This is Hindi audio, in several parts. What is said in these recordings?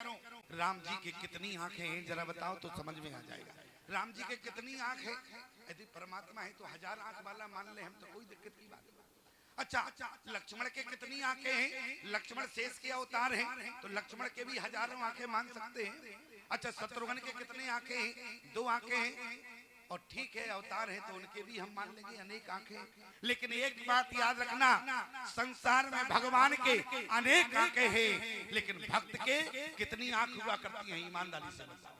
राम जी की कितनी आंखें हैं जरा बताओ तो समझ में आ जाएगा। राम जी के कितनी आंख है? यदि परमात्मा है तो 1000 आंख वाला मान ले हम तो कोई दिक्कत की बात नहीं। अच्छा, लक्ष्मण के कितनी आंखें हैं? लक्ष्मण शेष के अवतार हैं तो लक्ष्मण के भी हजारों आंखें मान सकते हैं। अच्छा, शत्रुघ्न के कितने आंखें हैं? 2 आंखें हैं और ठीक है अवतार है तो उनके भी हम मान लेंगे अनेक आंखें। लेकिन एक बात याद रखना, संसार में भगवान के अनेक आंखें हैं लेकिन भक्त के कितनी आंख हुआ करती हैं? ईमानदारी से बताओ,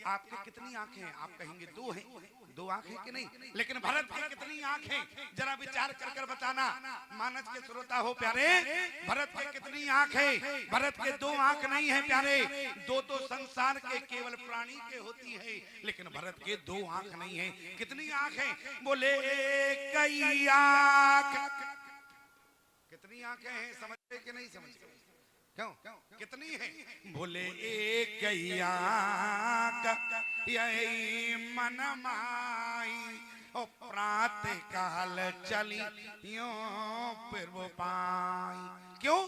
आपके कितनी आंखें हैं? आप कहेंगे 2 हैं, 2 आंखें कि नहीं। लेकिन भरत की कितनी आंखें? जरा विचार कर कर बताना। मानस के श्रोता हो प्यारे, भरत के कितनी आंख है? भरत के 2 आंख नहीं है प्यारे, 2 तो संसार के केवल प्राणी के होती है लेकिन भरत के 2 आंख नहीं है। कितनी आंख है? बोले कई आंख। कितनी आंखें हैं? समझे कि नहीं समझे? क्यों कितनी है? बोले एक आंख यही मन माई ओ प्रातः काल चली यो फिर वो पाई। क्यों?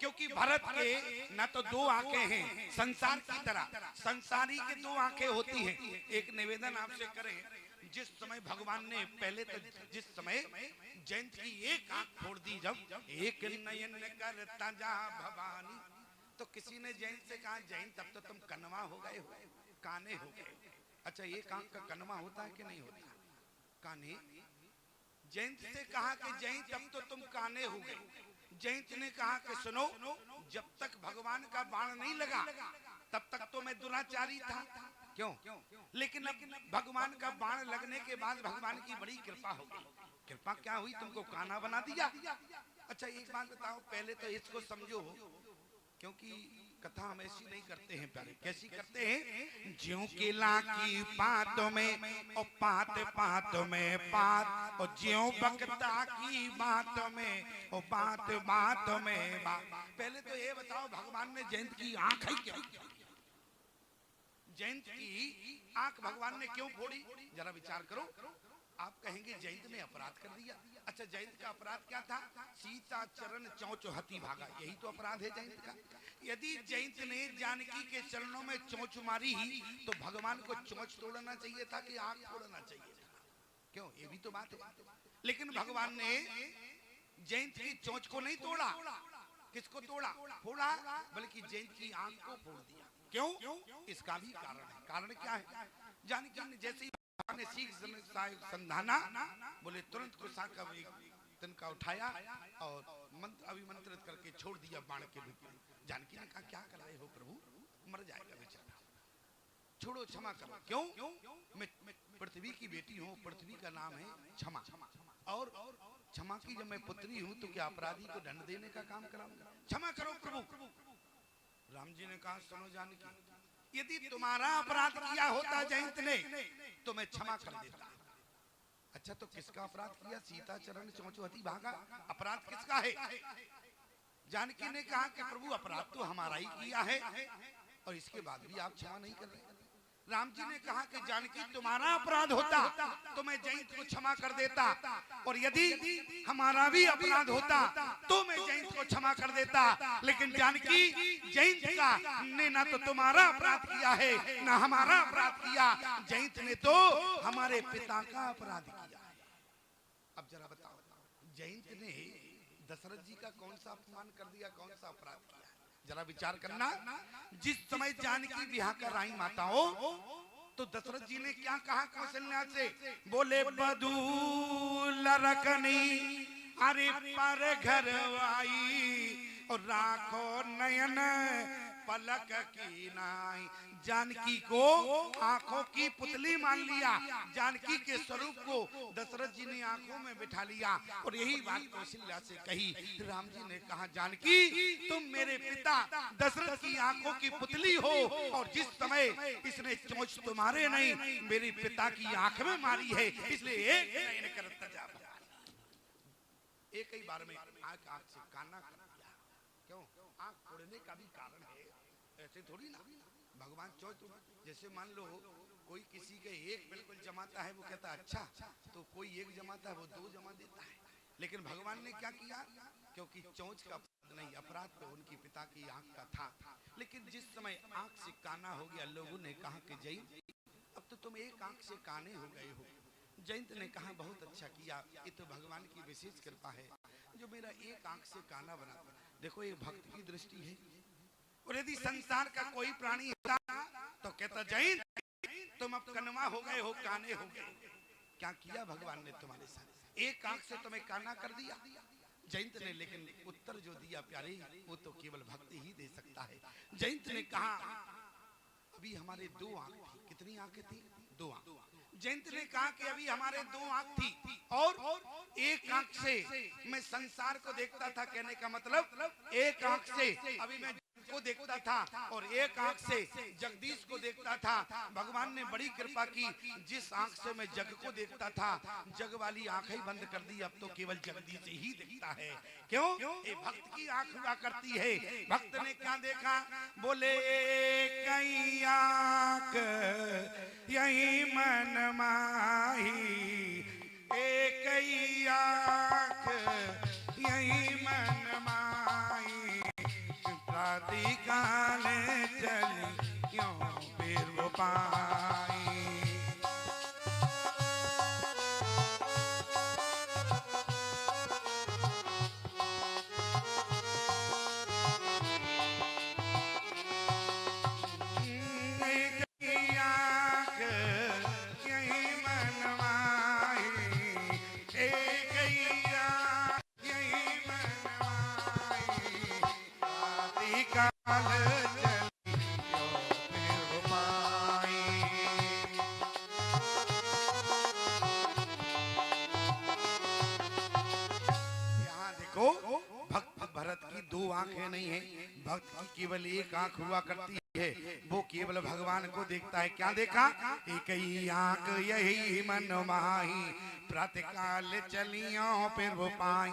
क्योंकि भरत के ना तो 2 आंखें हैं संसार की तरह, संसारी के 2 आंखें होती हैं। एक निवेदन आपसे करें, जिस समय भगवान ने पहले तो जिस समय जयंत की एक आंख फोड़ दी, जब एक नयन करता जा भवानी, तो किसी ने जयंत से कहा जयंत अब तो तुम कनवा हो गए हो, काने हो गए। अच्छा, एक आंख का कनवा होता है कि नहीं होता? काने। जयंत से कहा कि जयंत अब तो तुम काने हो गए। जयंत ने कहा कि सुनो, जब तक भगवान का बाण नहीं लगा तब तक तो मैं दुराचारी था। क्यों? लेकिन अब भगवान का बाण लगने के बाद भगवान की बड़ी कृपा हो गई। कृपा क्या हुई? तुमको काना बना दिया। अच्छा, एक बात बताओ, पहले तो इसको समझो, क्योंकि कथा हम ऐसी नहीं करते हैं प्यारे। कैसी करते हैं? ज्यों केला की पातों में और पात में पात, और ज्यों बकता की बातों में और बात में बात। पहले तो ये बताओ, भगवान ने जयंत की आंख ही क्यों? जयंत की आंख भगवान ने क्यों फोड़ी? जरा विचार करो। आप कहेंगे जयंत ने अपराध कर दिया। अच्छा, जयंत का अपराध क्या था? सीता चरण चौंच हती भागा, यही तो अपराध है जयंत का। यदि जयंत ने जानकी के चरणों में चोंच मारी तो भगवान को चोंच तोड़ना चाहिए था कि आंख तोड़ना चाहिए था? क्यों? ये भी तो बात है। लेकिन भगवान ने जयंत की चोंच को नहीं तोड़ा। किसको तोड़ा? फोड़ा, बल्कि जयंत की आंख को फोड़ दिया। क्यों? इसका भी कारण है। कारण क्या है? जानकी ने जैसे ने सीख संधाना, बोले तुरंत गुस्सा का तिनका उठाया और मंत्र अभिमंत्रित करके छोड़ दिया बाण के रूप में। जानकी ने कहा क्या कर रहे हो प्रभु, मर जाएगा बेचारा, छोड़ो, क्षमा करो। क्यों? मैं पृथ्वी की बेटी हूँ, पृथ्वी का नाम है क्षमा, और क्षमा की जब मैं पुत्री हूँ तो क्या अपराधी को दंड देने का काम कराऊंगा? क्षमा करो प्रभु। राम जी ने कहा सुनो जानकी, यदि तुम्हारा अपराध किया होता जयंत ने तो मैं क्षमा कर देता। अच्छा, तो किसका अपराध किया? सीता चरण चौंचुहती भागा, अपराध किसका है? जानकी ने कहा कि प्रभु अपराध तो हमारा ही किया है और इसके बाद भी आप क्षमा नहीं कर रहे। राम जी ने कहा कि जानकी तुम्हारा अपराध होता तो मैं जयंत को क्षमा कर देता, और यदि हमारा भी अपराध होता तो मैं जयंत को क्षमा कर देता। लेकिन जानकी, जयंत का ने ना तो तुम्हारा अपराध किया है ना हमारा अपराध किया, जयंत ने तो हमारे पिता का अपराध किया है। अब जरा बताओ, जयंत ने दशरथ जी का कौन सा अपमान कर दिया, कौन सा अपराध किया? जरा विचार करना। जिस समय जानकी ब्याह कर आई माताओं तो दशरथ जी ने क्या कहा कौशल्या से? बोले बधूल रखनी अरे पर घर आई और राखो नयन पलक की नाई। जानकी को आंखों की पुतली मान लिया, जानकी के स्वरूप को दशरथ जी ने आंखों में बिठा लिया और यही बात कौशल्या से कही। राम जी ने कहा जानकी, तुम मेरे पिता दशरथ की आंखों की पुतली हो और जिस समय इसने चोंच तुम्हारे नहीं मेरे पिता की आंख में मारी है, इसलिए एक नयन करता जा, एक ही बार में आंख से काना कर दिया। क्यों? आंख फोड़ने का भी कारण है, ऐसे थोड़ी ना। भगवान चोंच, जैसे मान लो कोई किसी के एक बिल्कुल जमाता है, वो कहता है अच्छा, तो कोई एक जमाता है वो 2 जमा देता है। लेकिन भगवान ने क्या किया? क्योंकि चोंच का अपराध नहीं, अपराध तो उनकी पिता की आंख का था। लेकिन जिस समय आंख से काना हो गया, लोगों ने कहा कि जयंत अब तो तुम एक आंख से काने हो गए हो। जयंत ने कहा बहुत अच्छा किया, ये तो भगवान की विशेष कृपा है जो मेरा एक आंख से काना बना। देखो ये भक्त की दृष्टि है। और यदि संसार का कोई प्राणी होता तो कहता जयंत तुम अब कनवा हो गए हो, काने हो गए। क्या किया भगवान ने तुम्हारे साथ, एक आंख से तुम्हें काना कर दिया। जयंत ने लेकिन उत्तर जो दिया प्यारे, वो तो केवल भक्त ही दे सकता है। जयंत ने कहा अभी हमारे दो आंख थी। कितनी आंखें थी? दो आंख। जयंत ने कहा कि अभी हमारे दो आंख थी और एक आंख से मैं संसार को देखता था। कहने का मतलब एक आंख से अभी मैं को देखता था और एक आंख से जगदीश को देखता था। भगवान ने बड़ी कृपा की, जिस आंख से मैं जग को देखता था जग वाली आंखें ही बंद कर दी, अब तो केवल जगदीश ही दिखता है। क्यों? ये भक्त की आंख हुआ करती है। भक्त ने क्या देखा? बोले कई आंख यही मन माही, एक ही आंख यही मन माही, राति काल चली क्यों फिर वो पाई। आंखें नहीं है, भक्त की केवल एक आंख हुआ करती है। वो केवल भगवान को देखता है। क्या देखा? एक ही आंख यही मन माही, प्रातः काल चलियो फिर वो पाई।